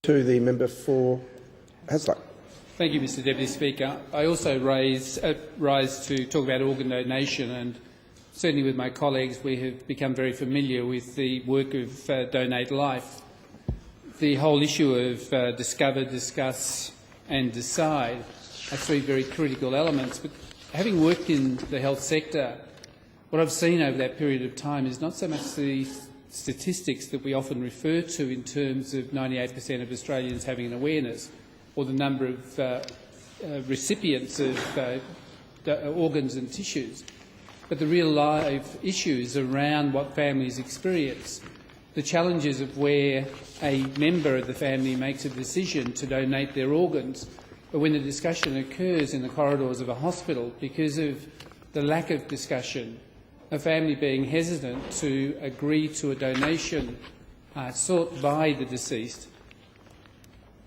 To the member for Hasluck. Thank you, Mr Deputy Speaker. I also rise to talk about organ donation, and certainly with my colleagues we have become very familiar with the work of Donate Life. The whole issue of discover, discuss and decide are three very critical elements, but having worked in the health sector, what I've seen over that period of time is not so much the statistics that we often refer to in terms of 98% of Australians having an awareness, or the number of recipients of organs and tissues, but the real live issues around what families experience, the challenges of where a member of the family makes a decision to donate their organs, but when the discussion occurs in the corridors of a hospital because of the lack of discussion, a family being hesitant to agree to a donation sought by the deceased.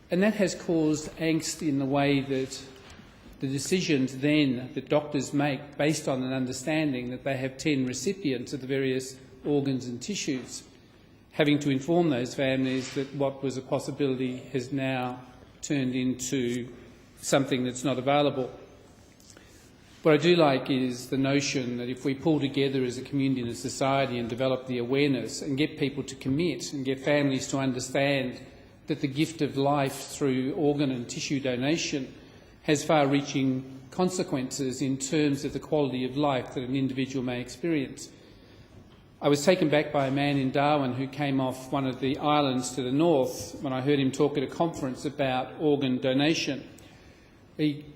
And that has caused angst in the way that the decisions then that doctors make based on an understanding that they have 10 recipients of the various organs and tissues, having to inform those families that what was a possibility has now turned into something that's not available. What I do like is the notion that if we pull together as a community and a society and develop the awareness and get people to commit and get families to understand that the gift of life through organ and tissue donation has far-reaching consequences in terms of the quality of life that an individual may experience. I was taken back by a man in Darwin who came off one of the islands to the north when I heard him talk at a conference about organ donation. He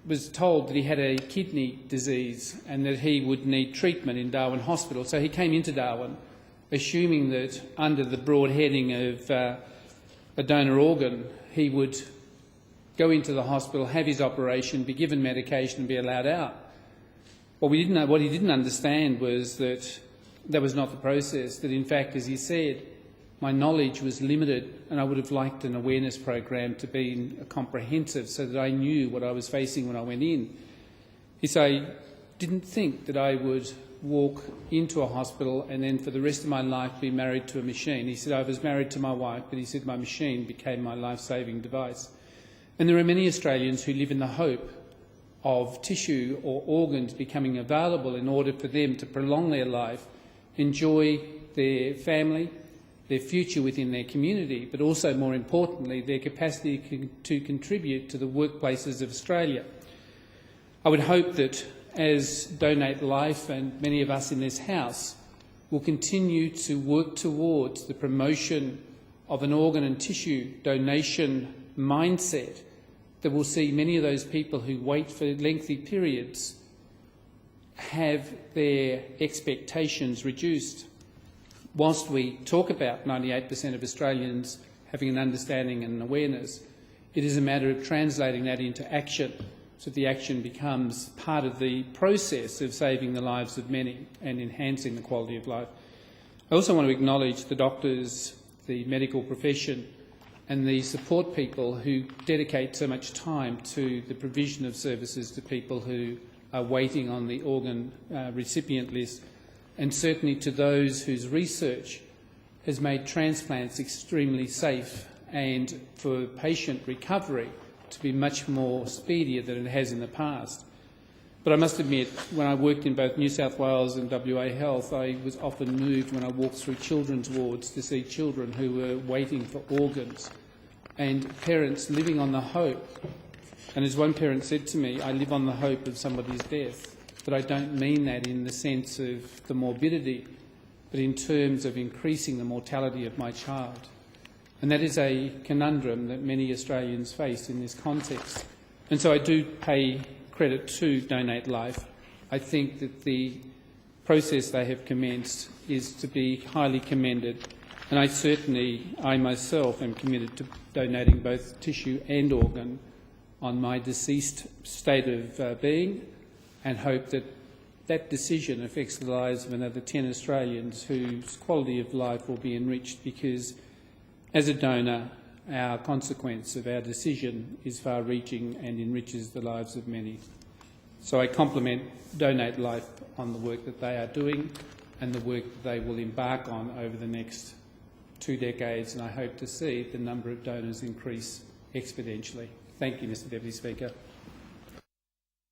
was told that he had a kidney disease and that he would need treatment in Darwin Hospital. So he came into Darwin assuming that under the broad heading of a donor organ, he would go into the hospital, have his operation, be given medication and be allowed out. What he didn't understand was that that was not the process, that in fact, as he said, my knowledge was limited and I would have liked an awareness program to be comprehensive so that I knew what I was facing when I went in. He said, I didn't think that I would walk into a hospital and then for the rest of my life be married to a machine. He said, I was married to my wife, but he said my machine became my life-saving device. And there are many Australians who live in the hope of tissue or organs becoming available in order for them to prolong their life, enjoy their family, their future within their community, but also, more importantly, their capacity to contribute to the workplaces of Australia. I would hope that as Donate Life and many of us in this House will continue to work towards the promotion of an organ and tissue donation mindset that will see many of those people who wait for lengthy periods have their expectations reduced. Whilst we talk about 98% of Australians having an understanding and an awareness, it is a matter of translating that into action so that the action becomes part of the process of saving the lives of many and enhancing the quality of life. I also want to acknowledge the doctors, the medical profession and the support people who dedicate so much time to the provision of services to people who are waiting on the organ recipient list, and certainly to those whose research has made transplants extremely safe and for patient recovery to be much more speedier than it has in the past. But I must admit, when I worked in both New South Wales and WA Health, I was often moved when I walked through children's wards to see children who were waiting for organs and parents living on the hope. And as one parent said to me, I live on the hope of somebody's death. But I don't mean that in the sense of the morbidity, but in terms of increasing the mortality of my child. And that is a conundrum that many Australians face in this context. And so I do pay credit to Donate Life. I think that the process they have commenced is to be highly commended. And I myself am committed to donating both tissue and organ on my deceased state of being, and hope that that decision affects the lives of another 10 Australians whose quality of life will be enriched, because as a donor, our consequence of our decision is far-reaching and enriches the lives of many. So I compliment Donate Life on the work that they are doing and the work that they will embark on over the next 2 decades, and I hope to see the number of donors increase exponentially. Thank you, Mr Deputy Speaker.